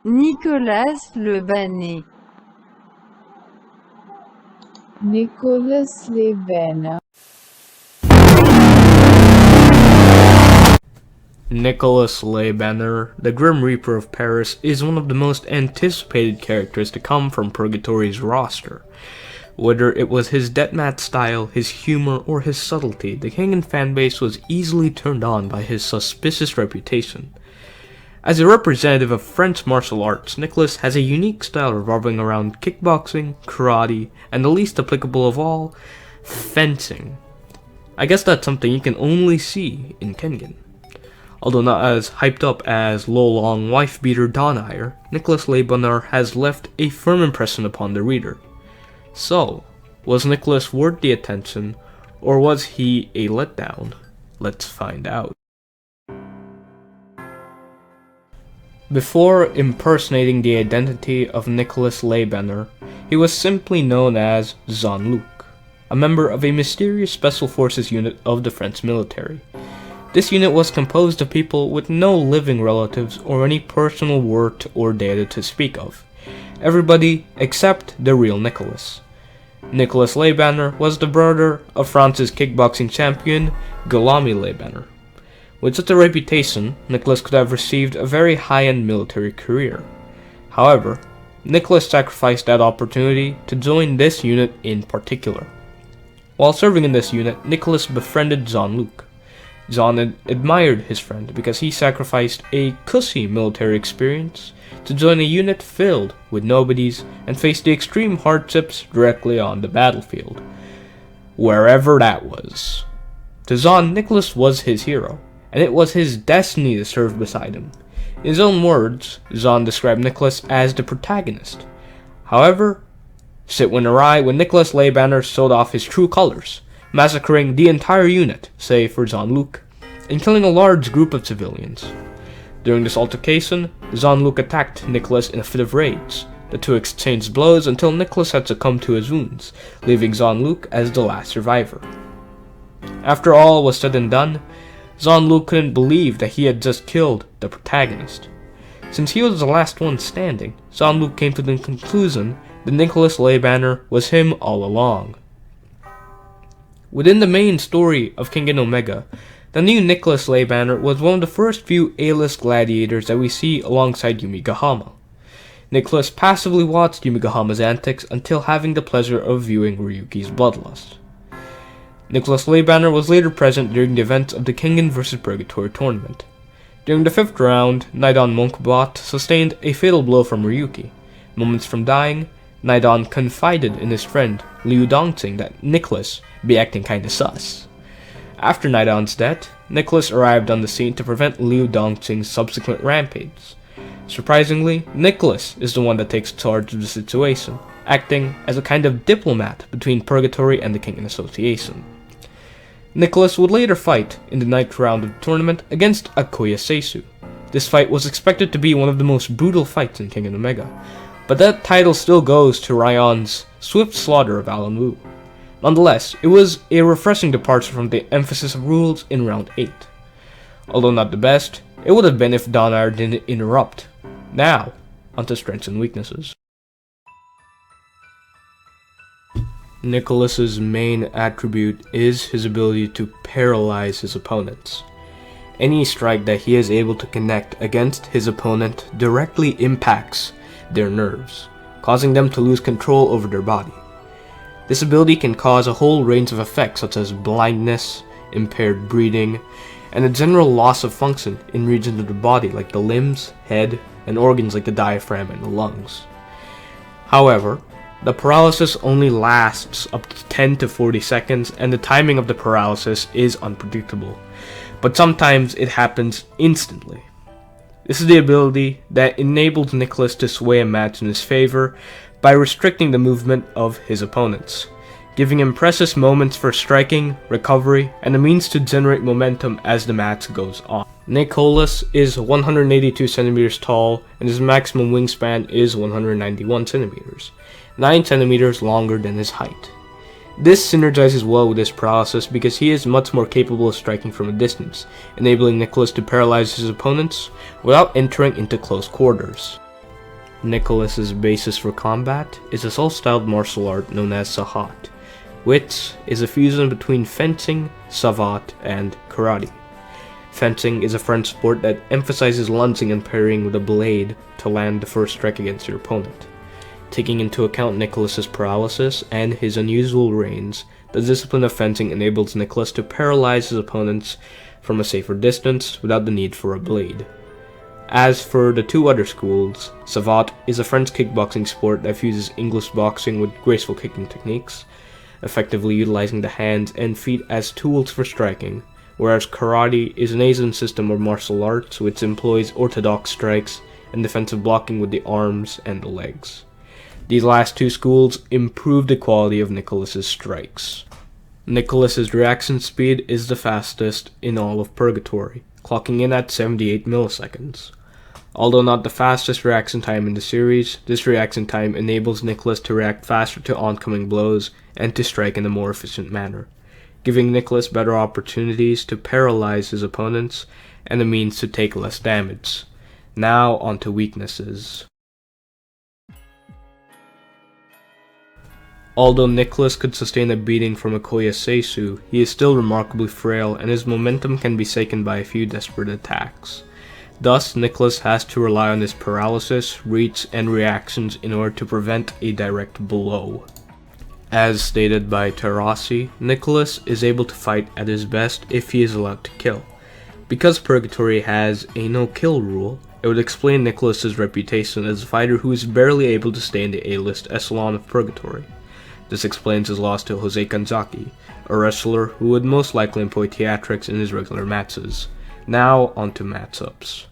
Nicolas le Banner. Nicolas le Banner. Nicolas le Banner, the Grim Reaper of Paris, is one of the most anticipated characters to come from Purgatory's roster. Whether it was his deathmatch style, his humor, or his subtlety, the Kengen fanbase was easily turned on by his suspicious reputation. As a representative of French martial arts, Nicolas has a unique style revolving around kickboxing, karate, and the least applicable of all, fencing. I guess that's something you can only see in Kengen. Although not as hyped up as Lolong wife-beater Donaire, Nicolas le Banner has left a firm impression upon the reader. So, was Nicolas worth the attention, or was he a letdown? Let's find out. Before impersonating the identity of Nicolas le Banner, he was simply known as Jean-Luc, a member of a mysterious special forces unit of the French military. This unit was composed of people with no living relatives or any personal worth or data to speak of. Everybody except the real Nicolas. Nicolas le Banner was the brother of France's kickboxing champion, Daromeon le Banner. With such a reputation, Nicolas could have received a very high-end military career. However, Nicolas sacrificed that opportunity to join this unit in particular. While serving in this unit, Nicolas befriended Jean-Luc. Jean admired his friend because he sacrificed a cushy military experience to join a unit filled with nobodies and face the extreme hardships directly on the battlefield, wherever that was. To Jean, Nicolas was his hero, and it was his destiny to serve beside him. In his own words, Jean described Nicolas as the protagonist. However, shit went awry when Nicolas le Banner showed off his true colors, massacring the entire unit, save for Jean-Luc, and killing a large group of civilians. During this altercation, Jean-Luc attacked Nicolas in a fit of rage. The two exchanged blows until Nicolas had succumbed to his wounds, leaving Jean-Luc as the last survivor. After all was said and done, Jean-Luc couldn't believe that he had just killed the protagonist. Since he was the last one standing, Jean-Luc came to the conclusion that Nicolas le Banner was him all along. Within the main story of Kengen Omega, the new Nicolas le Banner was one of the first few A-list gladiators that we see alongside Yumigahama. Nicolas passively watched Yumigahama's antics until having the pleasure of viewing Ryuki's bloodlust. Nicolas le Banner was later present during the events of the Kengen vs Purgatory tournament. During the 5th round, Naidon Monkbot sustained a fatal blow from Ryuki. Moments from dying, Naidon confided in his friend Liu Dongqing that Nicolas be acting kinda sus. After Naidon's death, Nicolas arrived on the scene to prevent Liu Dongqing's subsequent rampage. Surprisingly, Nicolas is the one that takes charge of the situation, acting as a kind of diplomat between Purgatory and the Kengen Association. Nicolas would later fight in the 9th round of the tournament against Akuya Seisu. This fight was expected to be one of the most brutal fights in Kengen Omega, but that title still goes to Ryan's swift slaughter of Alan Wu. Nonetheless, it was a refreshing departure from the emphasis of rules in round 8. Although not the best, it would have been if Donaire didn't interrupt. Now, onto strengths and weaknesses. Nicolas's main attribute is his ability to paralyze his opponents. Any strike that he is able to connect against his opponent directly impacts their nerves, causing them to lose control over their body. This ability can cause a whole range of effects such as blindness, impaired breathing, and a general loss of function in regions of the body like the limbs, head, and organs like the diaphragm and the lungs. However, the paralysis only lasts up to 10 to 40 seconds, and the timing of the paralysis is unpredictable, but sometimes it happens instantly. This is the ability that enables Nicolas to sway a match in his favor by restricting the movement of his opponents, giving him precious moments for striking, recovery, and a means to generate momentum as the match goes on. Nicolas is 182 centimeters tall, and his maximum wingspan is 191 centimeters, 9 centimeters longer than his height. This synergizes well with his paralysis because he is much more capable of striking from a distance, enabling Nicolas to paralyze his opponents without entering into close quarters. Nicholas's basis for combat is a soul-styled martial art known as Sahat, which is a fusion between fencing, savate, and karate. Fencing is a French sport that emphasizes lunging and parrying with a blade to land the first strike against your opponent. Taking into account Nicholas's paralysis and his unusual range, the discipline of fencing enables Nicholas to paralyze his opponents from a safer distance without the need for a blade. As for the two other schools, savate is a French kickboxing sport that fuses English boxing with graceful kicking techniques, effectively utilizing the hands and feet as tools for striking, whereas karate is an Asian system of martial arts which employs orthodox strikes and defensive blocking with the arms and the legs. These last two schools improve the quality of Nicholas's strikes. Nicholas's reaction speed is the fastest in all of Purgatory, clocking in at 78 milliseconds. Although not the fastest reaction time in the series, this reaction time enables Nicholas to react faster to oncoming blows and to strike in a more efficient manner, giving Nicholas better opportunities to paralyze his opponents and a means to take less damage. Now onto weaknesses. Although Nicholas could sustain a beating from a Koya Seisu, he is still remarkably frail and his momentum can be shaken by a few desperate attacks. Thus, Nicholas has to rely on his paralysis, reach, and reactions in order to prevent a direct blow. As stated by Terasi, Nicholas is able to fight at his best if he is allowed to kill. Because Purgatory has a no-kill rule, it would explain Nicholas's reputation as a fighter who is barely able to stay in the A-list echelon of Purgatory. This explains his loss to Jose Kanzaki, a wrestler who would most likely employ theatrics in his regular matches. Now onto matchups.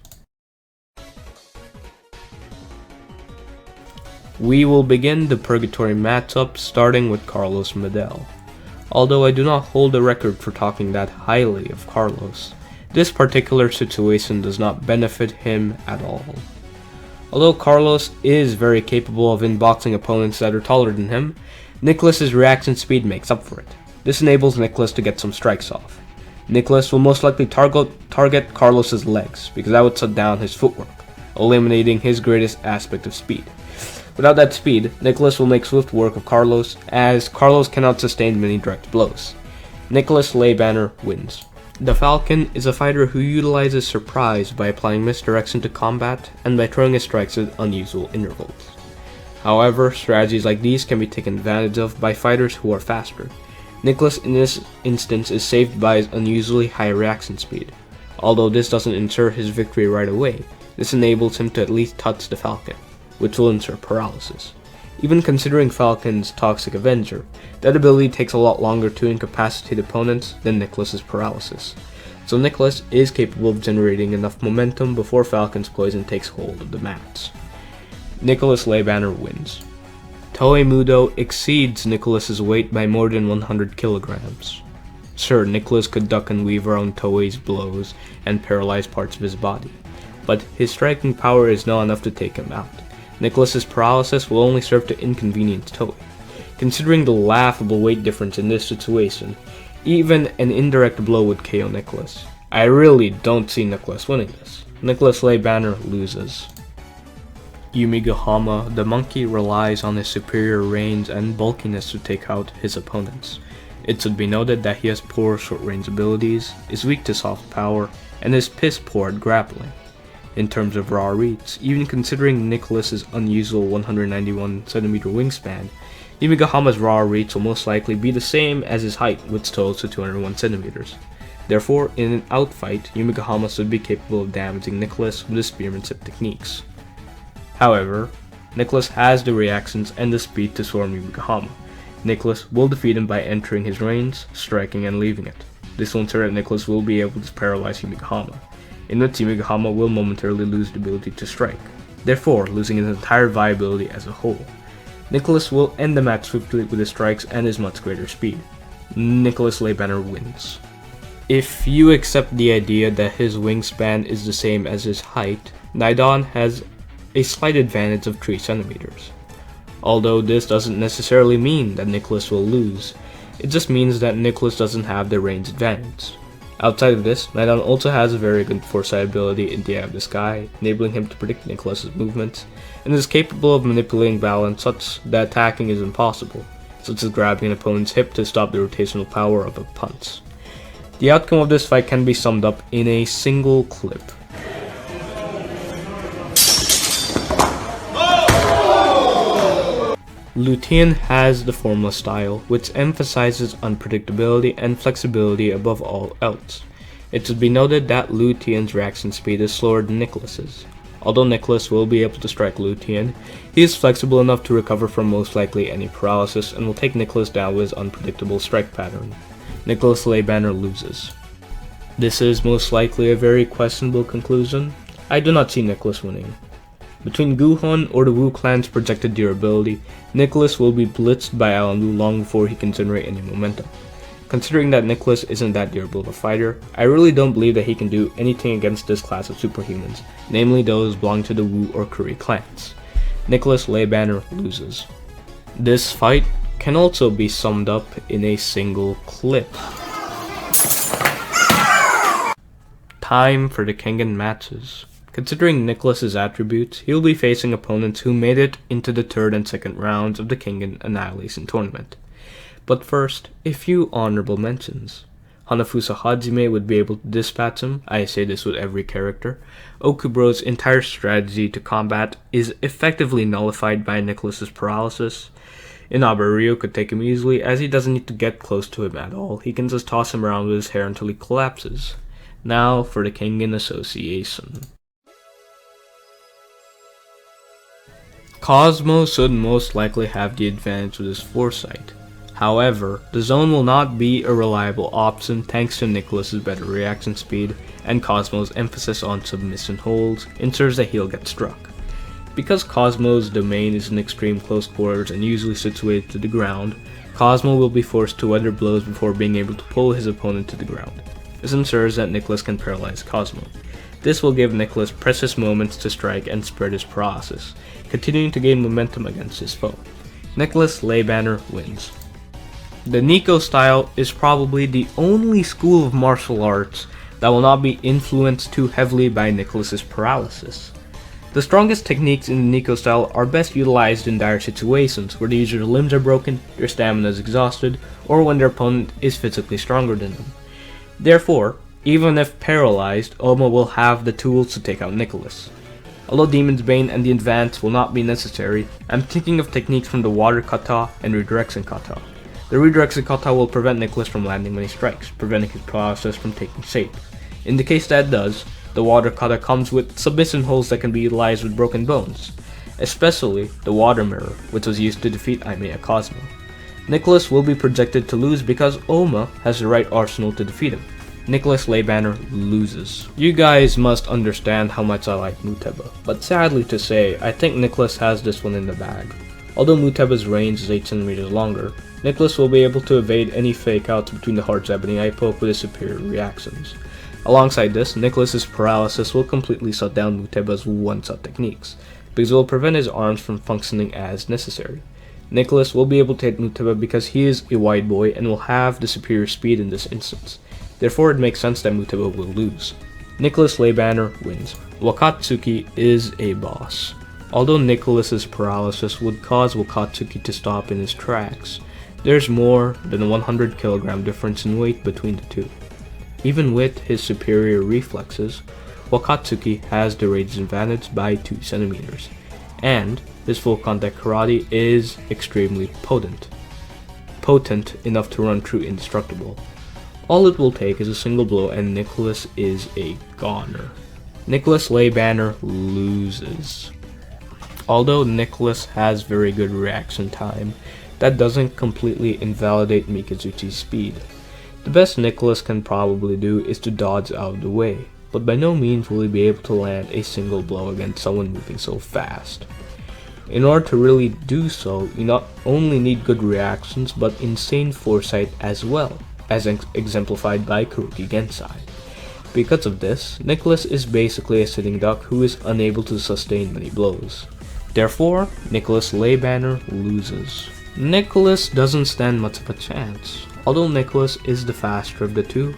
We will begin the Purgatory matchup starting with Carlos Medel. Although I do not hold a record for talking that highly of Carlos, this particular situation does not benefit him at all. Although Carlos is very capable of inboxing opponents that are taller than him, Nicholas's reaction speed makes up for it. This enables Nicholas to get some strikes off. Nicholas will most likely target Carlos's legs, because that would shut down his footwork, eliminating his greatest aspect of speed. Without that speed, Nicholas will make swift work of Carlos, as Carlos cannot sustain many direct blows. Nicholas Leybanner wins. The Falcon is a fighter who utilizes surprise by applying misdirection to combat and by throwing his strikes at unusual intervals. However, strategies like these can be taken advantage of by fighters who are faster. Nicholas in this instance is saved by his unusually high reaction speed. Although this doesn't ensure his victory right away, this enables him to at least touch the Falcon, which will ensure paralysis. Even considering Falcon's Toxic Avenger, that ability takes a lot longer to incapacitate opponents than Nicholas's paralysis. So Nicholas is capable of generating enough momentum before Falcon's poison takes hold of the mats. Nicholas Leybanner wins. Toei Mudo exceeds Nicholas's weight by more than 100 kilograms. Sure, Nicholas could duck and weave around Toei's blows and paralyze parts of his body, but his striking power is not enough to take him out. Nicholas's paralysis will only serve to inconvenience Toei. Considering the laughable weight difference in this situation, even an indirect blow would KO Nicholas. I really don't see Nicholas winning this. Nicholas Leybanner loses. Yumigahama, the monkey, relies on his superior range and bulkiness to take out his opponents. It should be noted that he has poor short-range abilities, is weak to soft power, and is piss-poor at grappling. In terms of raw reach, even considering Nicholas's unusual 191cm wingspan, Yumigahama's raw reach will most likely be the same as his height, which totals to 201cm. Therefore, in an outfight, Yumigahama should be capable of damaging Nicholas with his spearmanship techniques. However, Nicholas has the reactions and the speed to swarm Yumigahama. Nicholas will defeat him by entering his range, striking, and leaving it. This will ensure that Nicholas will be able to paralyze Yumigahama, in which Yumigahama will momentarily lose the ability to strike, therefore losing his entire viability as a whole. Nicholas will end the match swiftly with his strikes and his much greater speed. Nicholas Leybanner wins. If you accept the idea that his wingspan is the same as his height, Nidon has a slight advantage of 3 centimeters. Although this doesn't necessarily mean that Nicholas will lose, it just means that Nicholas doesn't have the range advantage. Outside of this, Madon also has a very good foresight ability in the Eye of the Sky, enabling him to predict Nicholas's movements, and is capable of manipulating balance such that attacking is impossible, such as grabbing an opponent's hip to stop the rotational power of a punch. The outcome of this fight can be summed up in a single clip. Luthien has the Formless style, which emphasizes unpredictability and flexibility above all else. It should be noted that Luthien's reaction speed is slower than Nicholas's. Although Nicholas will be able to strike Luthien, he is flexible enough to recover from most likely any paralysis and will take Nicholas down with his unpredictable strike pattern. Nicholas Leybanner loses. This is most likely a very questionable conclusion. I do not see Nicholas winning. Between Guhon or the Wu clan's projected durability, Nicholas will be blitzed by Alan Wu long before he can generate any momentum. Considering that Nicholas isn't that durable of a fighter, I really don't believe that he can do anything against this class of superhumans, namely those belonging to the Wu or Kuri clans. Nicholas Leybanner loses. This fight can also be summed up in a single clip. Time for the Kengen matches. Considering Nicholas's attributes, he will be facing opponents who made it into the third and second rounds of the Kengen Annihilation Tournament. But first, a few honorable mentions. Hanafusa Hajime would be able to dispatch him. I say this with every character. Okubo's entire strategy to combat is effectively nullified by Nicholas's paralysis. Inaba Ryo could take him easily, as he doesn't need to get close to him at all. He can just toss him around with his hair until he collapses. Now for the Kengen Association. Cosmo should most likely have the advantage with his foresight. However, the zone will not be a reliable option thanks to Nicholas's better reaction speed, and Cosmo's emphasis on submission holds ensures that he'll get struck. Because Cosmo's domain is in extreme close quarters and usually situated to the ground, Cosmo will be forced to weather blows before being able to pull his opponent to the ground. This ensures that Nicholas can paralyze Cosmo. This will give Nicholas precious moments to strike and spread his paralysis, continuing to gain momentum against his foe. Nicholas Leybanner wins. The Nico style is probably the only school of martial arts that will not be influenced too heavily by Nicholas's paralysis. The strongest techniques in the Nico style are best utilized in dire situations where the user's limbs are broken, their stamina is exhausted, or when their opponent is physically stronger than them. Therefore, even if paralyzed, Oma will have the tools to take out Nicholas. Although Demon's Bane and the Advance will not be necessary, I'm thinking of techniques from the Water Kata and Redirection Kata. The Redirection Kata will prevent Nicholas from landing when he strikes, preventing his paralysis from taking shape. In the case that it does, the Water Kata comes with submission holds that can be utilized with broken bones, especially the Water Mirror, which was used to defeat Aimea Cosmo. Nicholas will be projected to lose because Oma has the right arsenal to defeat him. Nicholas Leybanner loses. You guys must understand how much I like Muteba, but sadly to say, I think Nicholas has this one in the bag. Although Muteba's range is 8 cm longer, Nicholas will be able to evade any fake outs between the Heart's Ebony Eye poke with his superior reactions. Alongside this, Nicholas's paralysis will completely shut down Muteba's one-shot techniques, because it will prevent his arms from functioning as necessary. Nicholas will be able to hit Muteba because he is a wide boy and will have the superior speed in this instance. Therefore, it makes sense that Muteba will lose. Nicholas Leybanner wins. Wakatsuki is a boss. Although Nicholas's paralysis would cause Wakatsuki to stop in his tracks, there's more than a 100 kg difference in weight between the two. Even with his superior reflexes, Wakatsuki has the range advantage by 2 cm, and his full contact karate is extremely potent. Potent enough to run through indestructible. All it will take is a single blow and Nicholas is a goner. Nicholas Leybanner loses. Although Nicholas has very good reaction time, that doesn't completely invalidate Mikazuchi's speed. The best Nicholas can probably do is to dodge out of the way, but by no means will he be able to land a single blow against someone moving so fast. In order to really do so, you not only need good reactions, but insane foresight as well, as exemplified by Kuroki Gensai. Because of this, Nicholas is basically a sitting duck who is unable to sustain many blows. Therefore, Nicholas Leybanner loses. Nicholas doesn't stand much of a chance. Although Nicholas is the faster of the two,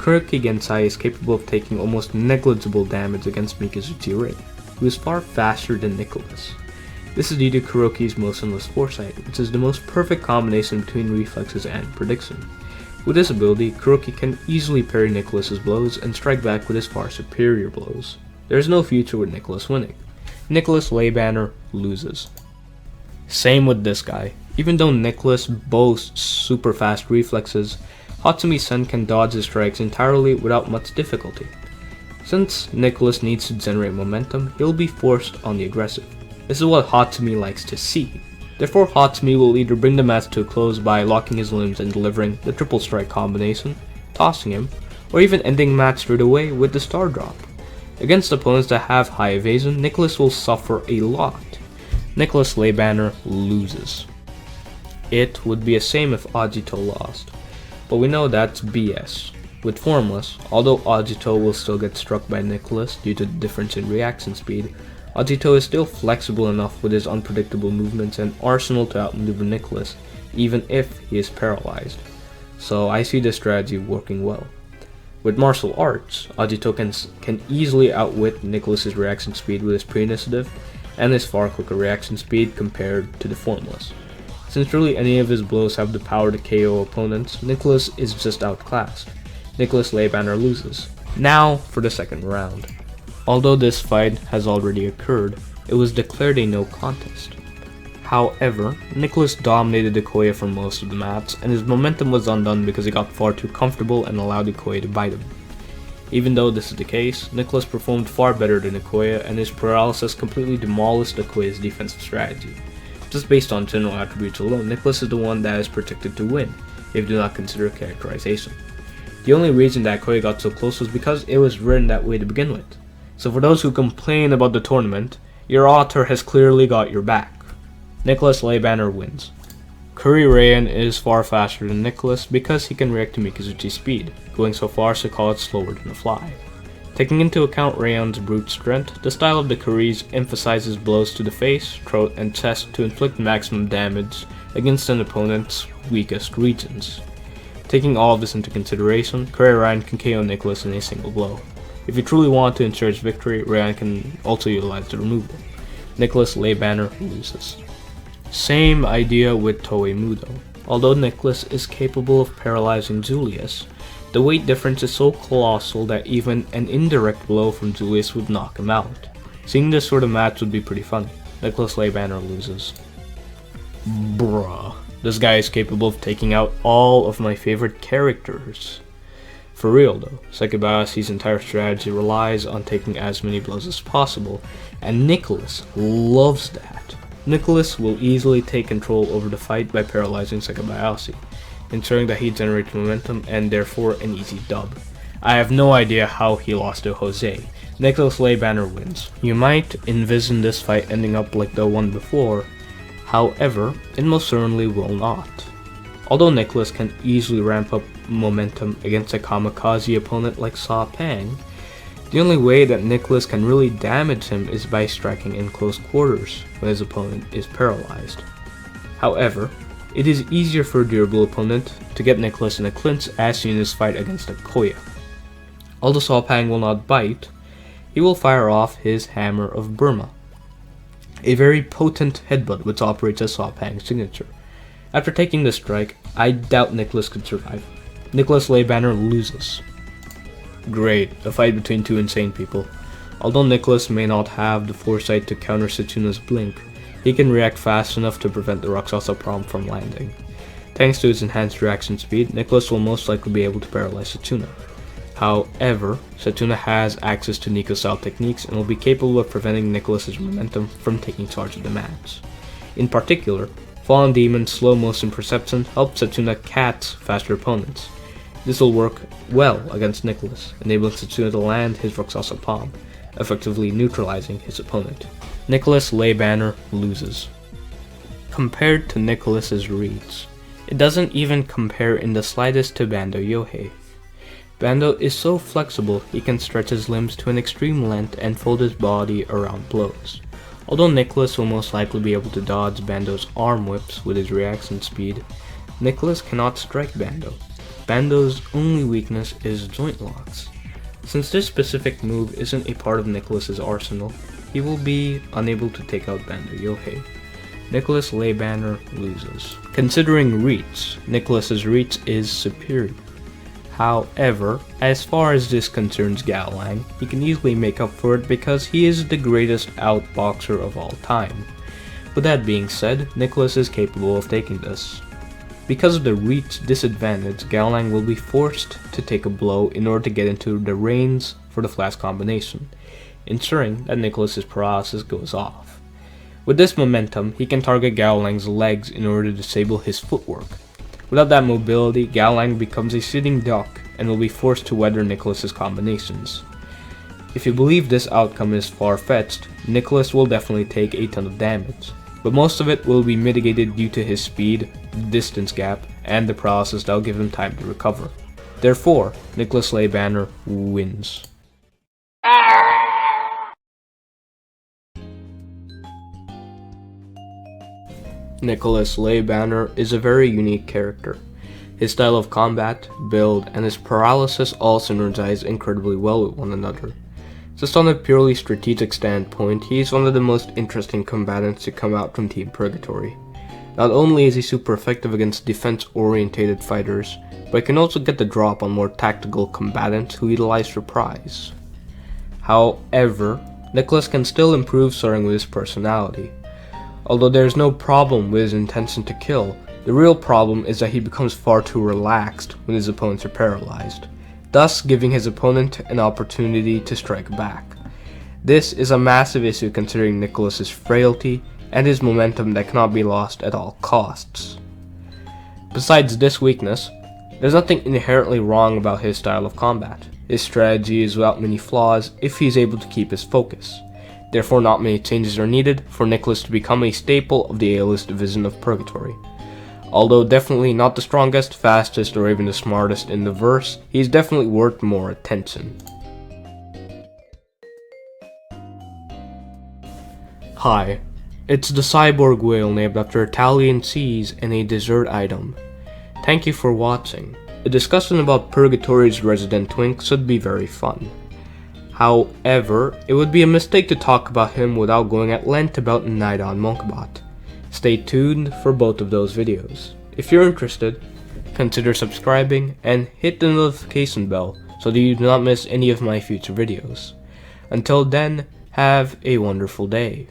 Kuroki Gensai is capable of taking almost negligible damage against Mikazuchi Ray, who is far faster than Nicholas. This is due to Kuroki's motionless foresight, which is the most perfect combination between reflexes and prediction. With this ability, Kuroki can easily parry Nicholas's blows and strike back with his far superior blows. There is no future with Nicholas winning. Nicholas Leybanner loses. Same with this guy. Even though Nicholas boasts super fast reflexes, Hatsumi-sen can dodge his strikes entirely without much difficulty. Since Nicholas needs to generate momentum, he'll be forced on the aggressive. This is what Hatsumi likes to see. Therefore, Hatsumi will either bring the match to a close by locking his limbs and delivering the triple strike combination, tossing him, or even ending the match straight away with the star drop. Against opponents that have high evasion, Nicholas will suffer a lot. Nicholas Leybanner loses. It would be a shame if Agito lost, but we know that's BS. With Formless, although Agito will still get struck by Nicholas due to the difference in reaction speed, Agito is still flexible enough with his unpredictable movements and arsenal to outmaneuver Nicholas, even if he is paralyzed. So I see this strategy working well. With martial arts, Agito can easily outwit Nicholas's reaction speed with his pre-initiative and his far quicker reaction speed compared to the Formless. Since really any of his blows have the power to KO opponents, Nicholas is just outclassed. Nicholas Leybanner loses. Now for the second round. Although this fight has already occurred, it was declared a no contest. However, Nicholas dominated Ikoya for most of the match, and his momentum was undone because he got far too comfortable and allowed Ikoya to bite him. Even though this is the case, Nicholas performed far better than Ikoya, and his paralysis completely demolished Ikoya's defensive strategy. Just based on general attributes alone, Nicholas is the one that is predicted to win, if you do not consider characterization. The only reason that Ikoya got so close was because it was written that way to begin with. So for those who complain about the tournament, your author has clearly got your back. Nicholas Leybanner wins. Kuri Rayan is far faster than Nicholas because he can react to Mikazuchi's speed, going so far as to call it slower than a fly. Taking into account Rayan's brute strength, the style of the Kuris emphasizes blows to the face, throat, and chest to inflict maximum damage against an opponent's weakest regions. Taking all of this into consideration, Kuri Rayan can KO Nicholas in a single blow. If you truly want to ensure his victory, Rayan can also utilize the removal. Nicholas Leybanner loses. Same idea with Toei Mudo. Although Nicholas is capable of paralyzing Julius, the weight difference is so colossal that even an indirect blow from Julius would knock him out. Seeing this sort of match would be pretty funny. Nicholas Leybanner loses. Bruh. This guy is capable of taking out all of my favorite characters. For real though, Sekibayashi's entire strategy relies on taking as many blows as possible, and Nicholas loves that. Nicholas will easily take control over the fight by paralyzing Sekibayashi, ensuring that he generates momentum and therefore an easy dub. I have no idea how he lost to Jose. Nicholas Leybanner wins. You might envision this fight ending up like the one before, however, it most certainly will not. Although Nicholas can easily ramp up momentum against a kamikaze opponent like Sa Pang, the only way that Nicholas can really damage him is by striking in close quarters when his opponent is paralyzed. However, it is easier for a durable opponent to get Nicholas in a clinch as seen in his fight against Ikoya. Although Sa Pang will not bite, he will fire off his Hammer of Burma, a very potent headbutt which operates as Sa Pang's signature. After taking this strike, I doubt Nicholas could survive. Nicholas Leybanner loses. Great, a fight between two insane people. Although Nicholas may not have the foresight to counter Setsuna's blink, he can react fast enough to prevent the Rakshasa Palm from landing. Thanks to his enhanced reaction speed, Nicholas will most likely be able to paralyze Setsuna. However, Setsuna has access to Nico-style techniques and will be capable of preventing Nicholas's momentum from taking charge of the match. In particular, Fallen Demon's slow motion perception helps Setsuna catch faster opponents. This will work well against Nicholas, enabling Setsuna to land his Rakshasa Palm, effectively neutralizing his opponent. Nicholas Leybanner loses. Compared to Nicholas's reads, it doesn't even compare in the slightest to Bando Yohei. Bando is so flexible he can stretch his limbs to an extreme length and fold his body around blows. Although Nicholas will most likely be able to dodge Bando's arm whips with his reaction speed, Nicholas cannot strike Bando. Bando's only weakness is joint locks. Since this specific move isn't a part of Nicholas's arsenal, he will be unable to take out Bando Yohei. Nicholas Leybanner loses. Considering reach, Nicholas's reach is superior. However, as far as this concerns Gaolang, he can easily make up for it because he is the greatest outboxer of all time. With that being said, Nicholas is capable of taking this. Because of the reach disadvantage, Gaolang will be forced to take a blow in order to get into the range for the flash combination, ensuring that Nicholas's paralysis goes off. With this momentum, he can target Gaolang's legs in order to disable his footwork. Without that mobility, Gaolang becomes a sitting duck and will be forced to weather Nicholas's combinations. If you believe this outcome is far-fetched, Nicholas will definitely take a ton of damage, but most of it will be mitigated due to his speed, the distance gap, and the paralysis that will give him time to recover. Therefore, Nicholas Leybanner wins. Nicholas Leybanner is a very unique character. His style of combat, build, and his paralysis all synergize incredibly well with one another. Just on a purely strategic standpoint, he is one of the most interesting combatants to come out from Team Purgatory. Not only is he super effective against defense-orientated fighters, but he can also get the drop on more tactical combatants who utilize surprise. However, Nicholas can still improve starting with his personality. Although there is no problem with his intention to kill, the real problem is that he becomes far too relaxed when his opponents are paralyzed, thus giving his opponent an opportunity to strike back. This is a massive issue considering Nicholas's frailty and his momentum that cannot be lost at all costs. Besides this weakness, there's nothing inherently wrong about his style of combat. His strategy is without many flaws if he is able to keep his focus. Therefore, not many changes are needed for Nicholas to become a staple of the A-list division of Purgatory. Although definitely not the strongest, fastest, or even the smartest in the verse, he is definitely worth more attention. Hi, it's the cyborg whale named after Italian seas and a dessert item. Thank you for watching. A discussion about Purgatory's resident twink should be very fun. However, it would be a mistake to talk about him without going at length about Nidon Monkbot. Stay tuned for both of those videos. If you're interested, consider subscribing and hit the notification bell so that you do not miss any of my future videos. Until then, have a wonderful day.